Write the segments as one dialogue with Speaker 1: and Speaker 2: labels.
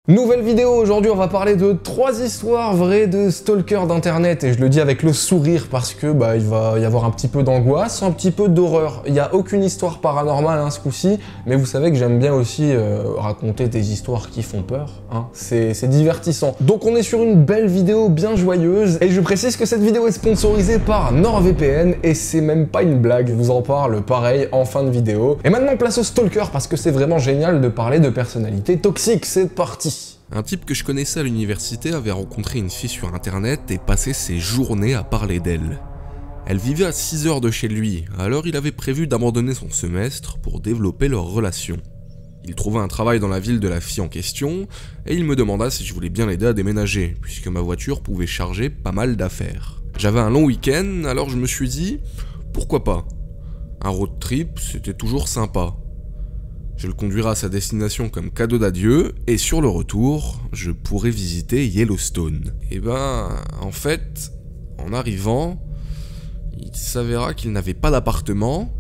Speaker 1: Nouvelle vidéo, aujourd'hui on va parler de 3 histoires vraies de stalkers d'internet et je le dis avec le sourire parce que il va y avoir un petit peu d'angoisse, un petit peu d'horreur. Il n'y a aucune histoire paranormale ce coup-ci, mais vous savez que j'aime bien aussi raconter des histoires qui font peur, c'est divertissant. Donc on est sur une belle vidéo bien joyeuse et je précise que cette vidéo est sponsorisée par NordVPN et c'est même pas une blague, je vous en parle pareil en fin de vidéo. Et maintenant place au stalker parce que c'est vraiment génial de parler de personnalités toxiques, c'est parti.
Speaker 2: Un type que je connaissais à l'université avait rencontré une fille sur internet et passé ses journées à parler d'elle. Elle vivait à 6 heures de chez lui, alors il avait prévu d'abandonner son semestre pour développer leur relation. Il trouva un travail dans la ville de la fille en question, et il me demanda si je voulais bien l'aider à déménager, puisque ma voiture pouvait charger pas mal d'affaires. J'avais un long week-end, alors je me suis dit, pourquoi pas? Un road trip, c'était toujours sympa. Je le conduirai à sa destination comme cadeau d'adieu, et sur le retour, je pourrai visiter Yellowstone. Et en fait, en arrivant, il s'avéra qu'il n'avait pas d'appartement,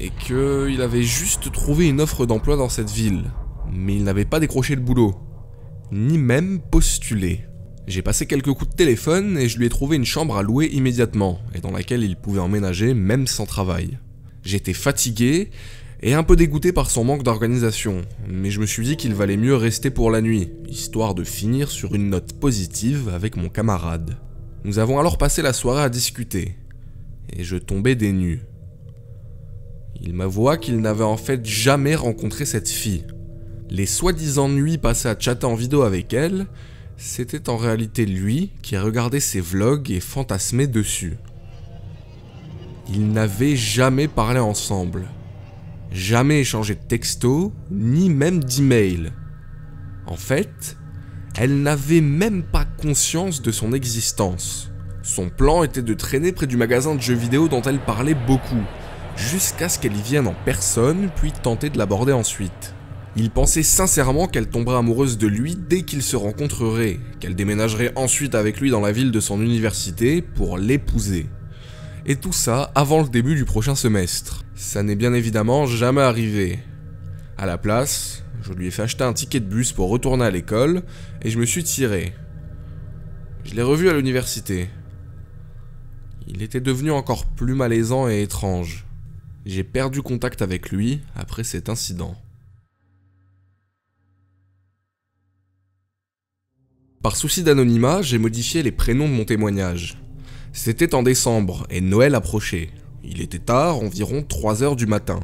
Speaker 2: et qu'il avait juste trouvé une offre d'emploi dans cette ville. Mais il n'avait pas décroché le boulot, ni même postulé. J'ai passé quelques coups de téléphone, et je lui ai trouvé une chambre à louer immédiatement, et dans laquelle il pouvait emménager même sans travail. J'étais fatigué, et un peu dégoûté par son manque d'organisation, mais je me suis dit qu'il valait mieux rester pour la nuit, histoire de finir sur une note positive avec mon camarade. Nous avons alors passé la soirée à discuter, et je tombais des nues. Il m'avoua qu'il n'avait en fait jamais rencontré cette fille. Les soi-disant nuits passées à chatter en vidéo avec elle, c'était en réalité lui qui regardait ses vlogs et fantasmait dessus. Ils n'avaient jamais parlé ensemble. Jamais échangé de texto, ni même d'email. En fait, elle n'avait même pas conscience de son existence. Son plan était de traîner près du magasin de jeux vidéo dont elle parlait beaucoup, jusqu'à ce qu'elle y vienne en personne, puis tenter de l'aborder ensuite. Il pensait sincèrement qu'elle tomberait amoureuse de lui dès qu'ils se rencontreraient, qu'elle déménagerait ensuite avec lui dans la ville de son université pour l'épouser. Et tout ça avant le début du prochain semestre. Ça n'est bien évidemment jamais arrivé. À la place, je lui ai fait acheter un ticket de bus pour retourner à l'école et je me suis tiré. Je l'ai revu à l'université. Il était devenu encore plus malaisant et étrange. J'ai perdu contact avec lui après cet incident. Par souci d'anonymat, j'ai modifié les prénoms de mon témoignage. C'était en décembre et Noël approchait. Il était tard, environ 3 heures du matin.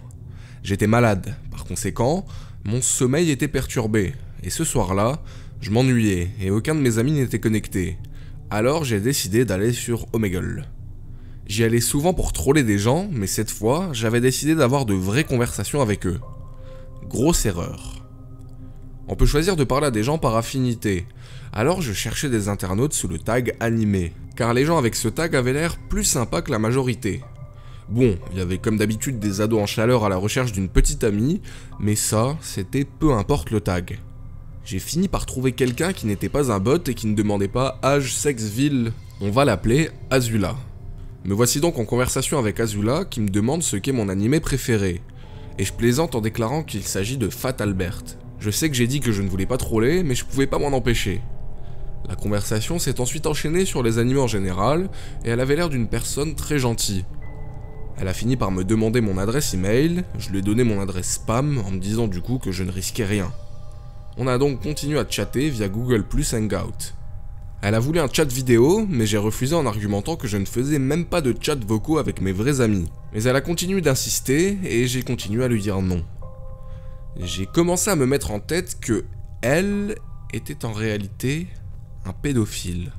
Speaker 2: J'étais malade, par conséquent, mon sommeil était perturbé. Et ce soir-là, je m'ennuyais et aucun de mes amis n'était connecté. Alors j'ai décidé d'aller sur Omegle. J'y allais souvent pour troller des gens, mais cette fois, j'avais décidé d'avoir de vraies conversations avec eux. Grosse erreur. On peut choisir de parler à des gens par affinité. Alors je cherchais des internautes sous le tag animé, car les gens avec ce tag avaient l'air plus sympas que la majorité. Bon, il y avait comme d'habitude des ados en chaleur à la recherche d'une petite amie, mais ça, c'était peu importe le tag. J'ai fini par trouver quelqu'un qui n'était pas un bot et qui ne demandait pas âge, sexe, ville. On va l'appeler Azula. Me voici donc en conversation avec Azula qui me demande ce qu'est mon animé préféré. Et je plaisante en déclarant qu'il s'agit de Fat Albert. Je sais que j'ai dit que je ne voulais pas troller, mais je pouvais pas m'en empêcher. La conversation s'est ensuite enchaînée sur les animés en général, et elle avait l'air d'une personne très gentille. Elle a fini par me demander mon adresse email, je lui ai donné mon adresse spam en me disant du coup que je ne risquais rien. On a donc continué à chatter via Google Plus Hangout. Elle a voulu un chat vidéo, mais j'ai refusé en argumentant que je ne faisais même pas de chat vocaux avec mes vrais amis. Mais elle a continué d'insister, et j'ai continué à lui dire non. J'ai commencé à me mettre en tête que elle était en réalité un pédophile.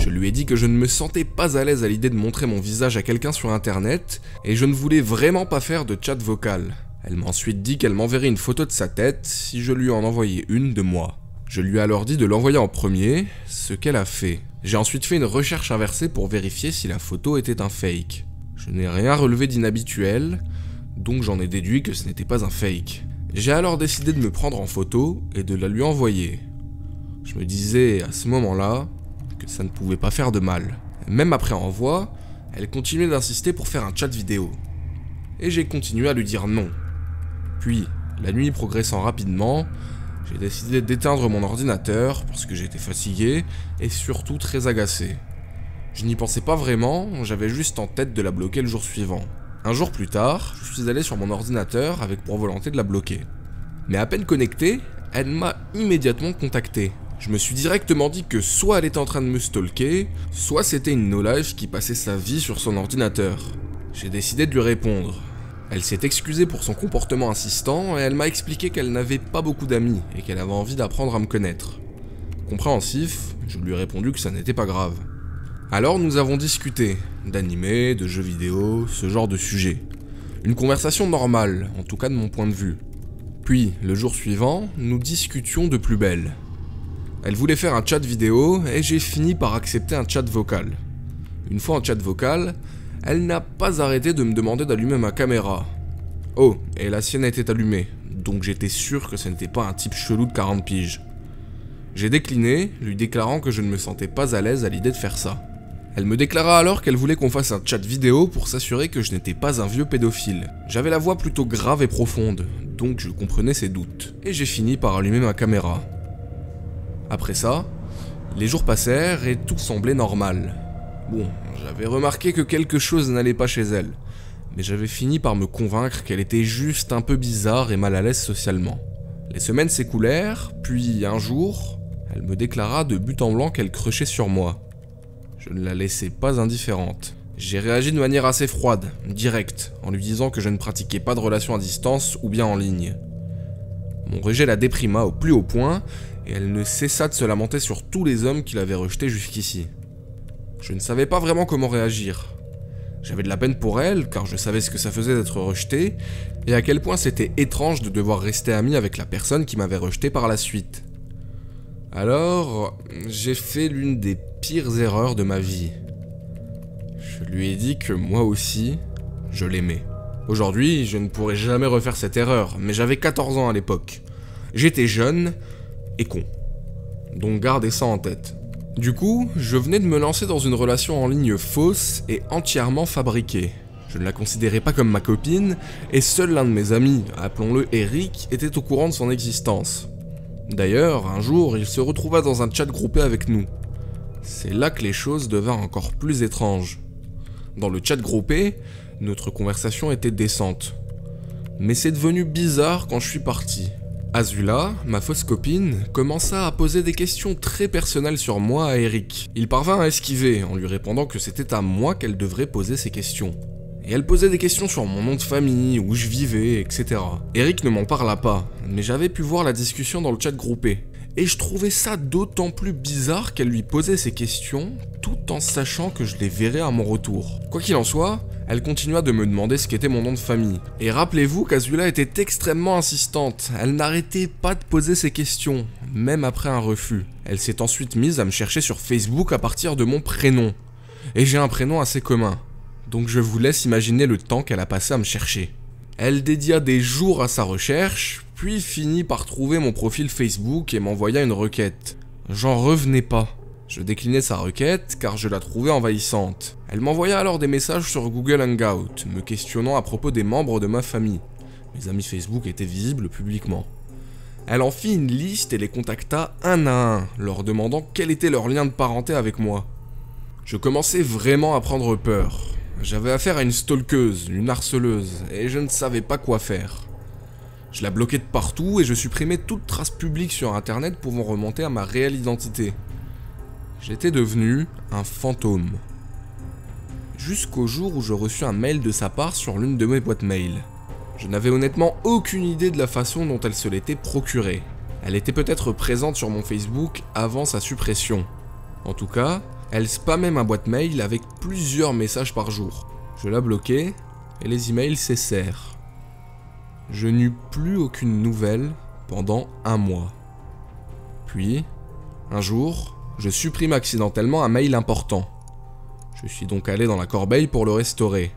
Speaker 2: Je lui ai dit que je ne me sentais pas à l'aise à l'idée de montrer mon visage à quelqu'un sur internet et je ne voulais vraiment pas faire de chat vocal. Elle m'a ensuite dit qu'elle m'enverrait une photo de sa tête si je lui en envoyais une de moi. Je lui ai alors dit de l'envoyer en premier, ce qu'elle a fait. J'ai ensuite fait une recherche inversée pour vérifier si la photo était un fake. Je n'ai rien relevé d'inhabituel, donc j'en ai déduit que ce n'était pas un fake. J'ai alors décidé de me prendre en photo et de la lui envoyer. Je me disais à ce moment-là que ça ne pouvait pas faire de mal. Même après envoi, elle continuait d'insister pour faire un chat vidéo. Et j'ai continué à lui dire non. Puis, la nuit progressant rapidement, J'ai décidé d'éteindre mon ordinateur parce que j'étais fatigué et surtout très agacé. Je n'y pensais pas vraiment, j'avais juste en tête de la bloquer le jour suivant. Un jour plus tard, je suis allé sur mon ordinateur avec pour volonté de la bloquer. Mais à peine connectée, elle m'a immédiatement contacté. Je me suis directement dit que soit elle était en train de me stalker, soit c'était une no-life qui passait sa vie sur son ordinateur. J'ai décidé de lui répondre. Elle s'est excusée pour son comportement insistant et elle m'a expliqué qu'elle n'avait pas beaucoup d'amis et qu'elle avait envie d'apprendre à me connaître. Compréhensif, je lui ai répondu que ça n'était pas grave. Alors nous avons discuté, d'animés, de jeux vidéo, ce genre de sujet. Une conversation normale, en tout cas de mon point de vue. Puis, le jour suivant, nous discutions de plus belle. Elle voulait faire un chat vidéo et j'ai fini par accepter un chat vocal. Une fois en chat vocal, elle n'a pas arrêté de me demander d'allumer ma caméra. Oh, et la sienne était allumée, donc j'étais sûr que ce n'était pas un type chelou de 40 piges. J'ai décliné, lui déclarant que je ne me sentais pas à l'aise à l'idée de faire ça. Elle me déclara alors qu'elle voulait qu'on fasse un chat vidéo pour s'assurer que je n'étais pas un vieux pédophile. J'avais la voix plutôt grave et profonde, donc je comprenais ses doutes. Et j'ai fini par allumer ma caméra. Après ça, les jours passèrent et tout semblait normal. Bon, j'avais remarqué que quelque chose n'allait pas chez elle, mais j'avais fini par me convaincre qu'elle était juste un peu bizarre et mal à l'aise socialement. Les semaines s'écoulèrent, puis un jour, elle me déclara de but en blanc qu'elle crushait sur moi. Je ne la laissais pas indifférente. J'ai réagi de manière assez froide, directe, en lui disant que je ne pratiquais pas de relations à distance ou bien en ligne. Mon rejet la déprima au plus haut point, et elle ne cessa de se lamenter sur tous les hommes qui l'avaient rejetée jusqu'ici. Je ne savais pas vraiment comment réagir. J'avais de la peine pour elle, car je savais ce que ça faisait d'être rejeté, et à quel point c'était étrange de devoir rester ami avec la personne qui m'avait rejeté par la suite. Alors, j'ai fait l'une des pires erreurs de ma vie. Je lui ai dit que moi aussi, je l'aimais. Aujourd'hui, je ne pourrais jamais refaire cette erreur, mais j'avais 14 ans à l'époque. J'étais jeune et con. Donc gardez ça en tête. Du coup, je venais de me lancer dans une relation en ligne fausse et entièrement fabriquée. Je ne la considérais pas comme ma copine, et seul l'un de mes amis, appelons-le Eric, était au courant de son existence. D'ailleurs, un jour, il se retrouva dans un chat groupé avec nous. C'est là que les choses devinrent encore plus étranges. Dans le chat groupé, notre conversation était décente. Mais c'est devenu bizarre quand je suis parti. Azula, ma fausse copine, commença à poser des questions très personnelles sur moi à Eric. Il parvint à esquiver en lui répondant que c'était à moi qu'elle devrait poser ces questions. Et elle posait des questions sur mon nom de famille, où je vivais, etc. Eric ne m'en parla pas, mais j'avais pu voir la discussion dans le chat groupé. Et je trouvais ça d'autant plus bizarre qu'elle lui posait ces questions, tout en sachant que je les verrais à mon retour. Quoi qu'il en soit, elle continua de me demander ce qu'était mon nom de famille. Et rappelez-vous qu'Azula était extrêmement insistante, elle n'arrêtait pas de poser ces questions, même après un refus. Elle s'est ensuite mise à me chercher sur Facebook à partir de mon prénom. Et j'ai un prénom assez commun. Donc je vous laisse imaginer le temps qu'elle a passé à me chercher. Elle dédia des jours à sa recherche, puis finit par trouver mon profil Facebook et m'envoya une requête. J'en revenais pas. Je déclinai sa requête car je la trouvais envahissante. Elle m'envoya alors des messages sur Google Hangout, me questionnant à propos des membres de ma famille. Mes amis Facebook étaient visibles publiquement. Elle en fit une liste et les contacta un à un, leur demandant quel était leur lien de parenté avec moi. Je commençais vraiment à prendre peur. J'avais affaire à une stalkeuse, une harceleuse, et je ne savais pas quoi faire. Je la bloquais de partout et je supprimais toute trace publique sur internet pouvant remonter à ma réelle identité. J'étais devenu un fantôme. Jusqu'au jour où je reçus un mail de sa part sur l'une de mes boîtes mail. Je n'avais honnêtement aucune idée de la façon dont elle se l'était procurée. Elle était peut-être présente sur mon Facebook avant sa suppression. En tout cas, elle spammait ma boîte mail avec plusieurs messages par jour. Je la bloquai et les emails cessèrent. Je n'eus plus aucune nouvelle pendant un mois. Puis, un jour, je supprime accidentellement un mail important. Je suis donc allé dans la corbeille pour le restaurer.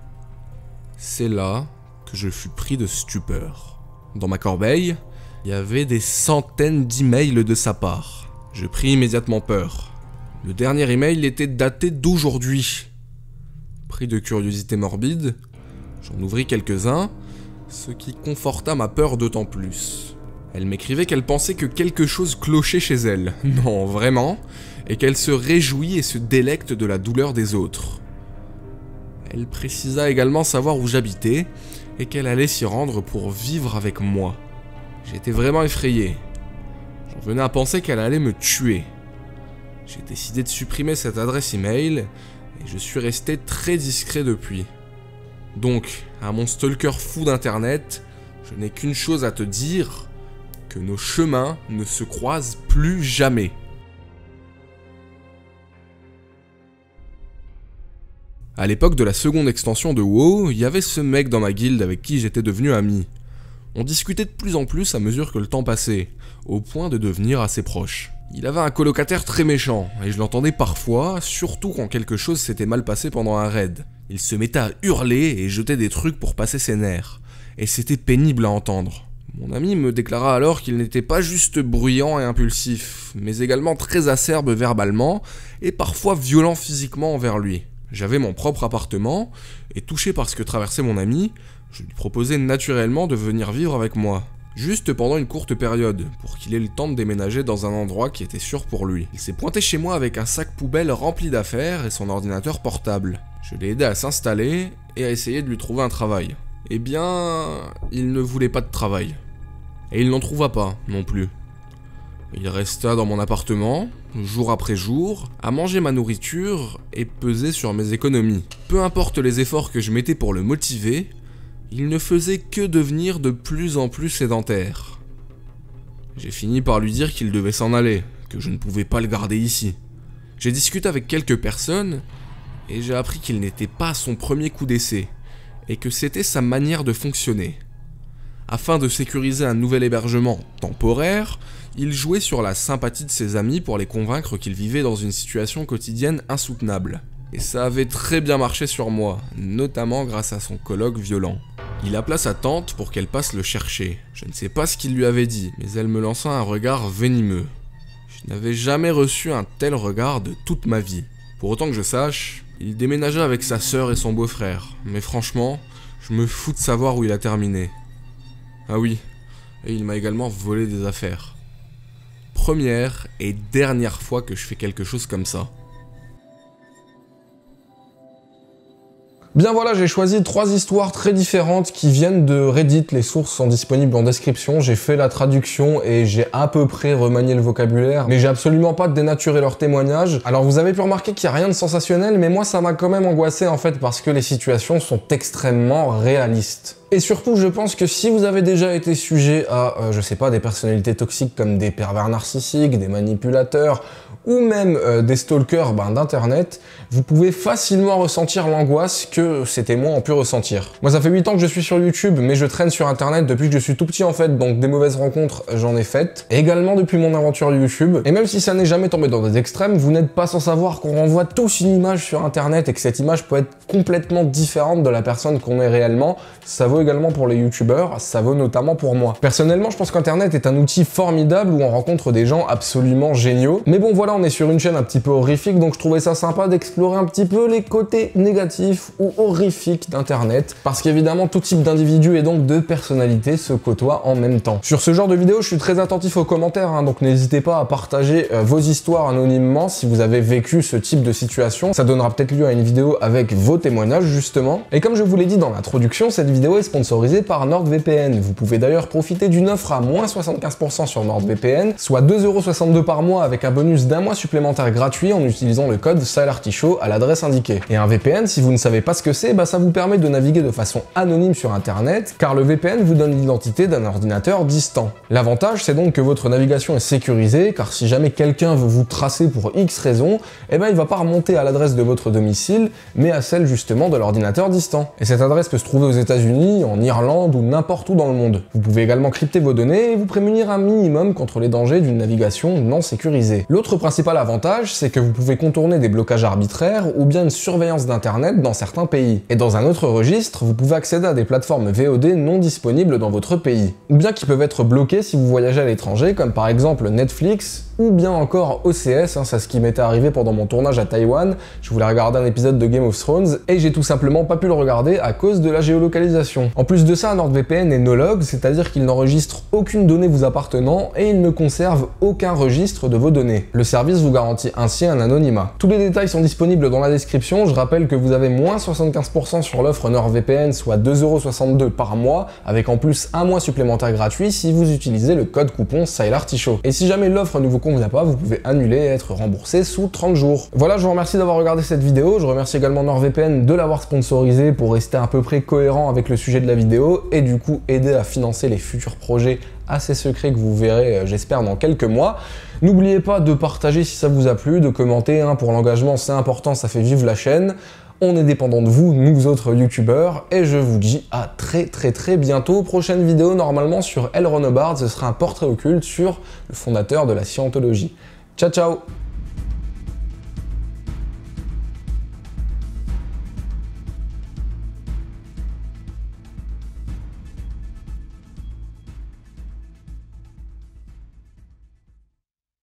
Speaker 2: C'est là que je fus pris de stupeur. Dans ma corbeille, il y avait des centaines d'emails de sa part. Je pris immédiatement peur. Le dernier email était daté d'aujourd'hui. Pris de curiosité morbide, j'en ouvris quelques-uns, ce qui conforta ma peur d'autant plus. Elle m'écrivait qu'elle pensait que quelque chose clochait chez elle, non vraiment, et qu'elle se réjouit et se délecte de la douleur des autres. Elle précisa également savoir où j'habitais et qu'elle allait s'y rendre pour vivre avec moi. J'étais vraiment effrayé. J'en venais à penser qu'elle allait me tuer. J'ai décidé de supprimer cette adresse email et je suis resté très discret depuis. Donc, à mon stalker fou d'internet, je n'ai qu'une chose à te dire, que nos chemins ne se croisent plus jamais. À l'époque de la seconde extension de WoW, il y avait ce mec dans ma guilde avec qui j'étais devenu ami. On discutait de plus en plus à mesure que le temps passait, au point de devenir assez proches. Il avait un colocataire très méchant, et je l'entendais parfois, surtout quand quelque chose s'était mal passé pendant un raid. Il se mettait à hurler et jetait des trucs pour passer ses nerfs, et c'était pénible à entendre. Mon ami me déclara alors qu'il n'était pas juste bruyant et impulsif, mais également très acerbe verbalement, et parfois violent physiquement envers lui. J'avais mon propre appartement, et touché par ce que traversait mon ami, je lui proposais naturellement de venir vivre avec moi. Juste pendant une courte période, pour qu'il ait le temps de déménager dans un endroit qui était sûr pour lui. Il s'est pointé chez moi avec un sac poubelle rempli d'affaires et son ordinateur portable. Je l'ai aidé à s'installer et à essayer de lui trouver un travail. Eh bien, il ne voulait pas de travail. Et il n'en trouva pas, non plus. Il resta dans mon appartement, jour après jour, à manger ma nourriture et peser sur mes économies. Peu importe les efforts que je mettais pour le motiver, il ne faisait que devenir de plus en plus sédentaire. J'ai fini par lui dire qu'il devait s'en aller, que je ne pouvais pas le garder ici. J'ai discuté avec quelques personnes, et j'ai appris qu'il n'était pas son premier coup d'essai, et que c'était sa manière de fonctionner. Afin de sécuriser un nouvel hébergement temporaire, il jouait sur la sympathie de ses amis pour les convaincre qu'il vivait dans une situation quotidienne insoutenable. Et ça avait très bien marché sur moi, notamment grâce à son coloc violent. Il appela sa tante pour qu'elle passe le chercher. Je ne sais pas ce qu'il lui avait dit, mais elle me lança un regard venimeux. Je n'avais jamais reçu un tel regard de toute ma vie. Pour autant que je sache, il déménagea avec sa sœur et son beau-frère, mais franchement, je me fous de savoir où il a terminé. Ah oui, et il m'a également volé des affaires. Première et dernière fois que je fais quelque chose comme ça.
Speaker 1: Bien voilà, j'ai choisi 3 histoires très différentes qui viennent de Reddit, les sources sont disponibles en description, j'ai fait la traduction et j'ai à peu près remanié le vocabulaire, mais j'ai absolument pas dénaturé leur témoignage. Alors vous avez pu remarquer qu'il n'y a rien de sensationnel, mais moi ça m'a quand même angoissé en fait parce que les situations sont extrêmement réalistes. Et surtout, je pense que si vous avez déjà été sujet à, je sais pas, des personnalités toxiques comme des pervers narcissiques, des manipulateurs, ou même des stalkers d'internet, vous pouvez facilement ressentir l'angoisse que ces témoins ont pu ressentir. Moi ça fait 8 ans que je suis sur YouTube, mais je traîne sur internet depuis que je suis tout petit en fait, donc des mauvaises rencontres j'en ai faites. Et également depuis mon aventure YouTube, et même si ça n'est jamais tombé dans des extrêmes, vous n'êtes pas sans savoir qu'on renvoie tous une image sur internet et que cette image peut être complètement différente de la personne qu'on est réellement. Ça vaut également pour les youtubeurs, ça vaut notamment pour moi. Personnellement, je pense qu'internet est un outil formidable où on rencontre des gens absolument géniaux, mais bon voilà, on est sur une chaîne un petit peu horrifique, donc je trouvais ça sympa d'explorer un petit peu les côtés négatifs ou horrifiques d'internet, parce qu'évidemment tout type d'individu et donc de personnalité se côtoient en même temps. Sur ce genre de vidéo, je suis très attentif aux commentaires, donc n'hésitez pas à partager vos histoires anonymement si vous avez vécu ce type de situation, ça donnera peut-être lieu à une vidéo avec vos témoignages justement. Et comme je vous l'ai dit dans l'introduction, cette vidéo est sponsorisée par NordVPN. Vous pouvez d'ailleurs profiter d'une offre à moins 75% sur NordVPN, soit 2,62€ par mois avec un bonus d'un mois supplémentaire gratuit en utilisant le code SALARTICHAUD à l'adresse indiquée. Et un VPN, si vous ne savez pas ce que c'est, ça vous permet de naviguer de façon anonyme sur internet, car le VPN vous donne l'identité d'un ordinateur distant. L'avantage, c'est donc que votre navigation est sécurisée, car si jamais quelqu'un veut vous tracer pour X raison, il va pas remonter à l'adresse de votre domicile, mais à celle justement de l'ordinateur distant. Et cette adresse peut se trouver aux États-Unis, en Irlande ou n'importe où dans le monde. Vous pouvez également crypter vos données et vous prémunir un minimum contre les dangers d'une navigation non sécurisée. L'autre principe principal avantage, c'est que vous pouvez contourner des blocages arbitraires ou bien une surveillance d'internet dans certains pays. Et dans un autre registre, vous pouvez accéder à des plateformes VOD non disponibles dans votre pays, ou bien qui peuvent être bloquées si vous voyagez à l'étranger, comme par exemple Netflix, ou bien encore OCS, c'est ce qui m'était arrivé pendant mon tournage à Taïwan. Je voulais regarder un épisode de Game of Thrones et j'ai tout simplement pas pu le regarder à cause de la géolocalisation. En plus de ça, NordVPN est no-log, c'est-à-dire qu'il n'enregistre aucune donnée vous appartenant et il ne conserve aucun registre de vos données. Le service vous garantit ainsi un anonymat. Tous les détails sont disponibles dans la description. Je rappelle que vous avez moins 75% sur l'offre NordVPN, soit 2,62€ par mois, avec en plus un mois supplémentaire gratuit si vous utilisez le code coupon StyleArtichaut. Et si jamais l'offre ne vous convient pas, vous pouvez annuler et être remboursé sous 30 jours. Voilà, je vous remercie d'avoir regardé cette vidéo. Je remercie également NordVPN de l'avoir sponsorisé pour rester à peu près cohérent avec le sujet de la vidéo et du coup aider à financer les futurs projets assez secrets que vous verrez, j'espère, dans quelques mois. N'oubliez pas de partager si ça vous a plu, de commenter, pour l'engagement c'est important, ça fait vivre la chaîne. On est dépendant de vous, nous autres youtubeurs, et je vous dis à très bientôt. Prochaine vidéo normalement sur L. Ron Hubbard, ce sera un portrait occulte sur le fondateur de la scientologie. Ciao ciao!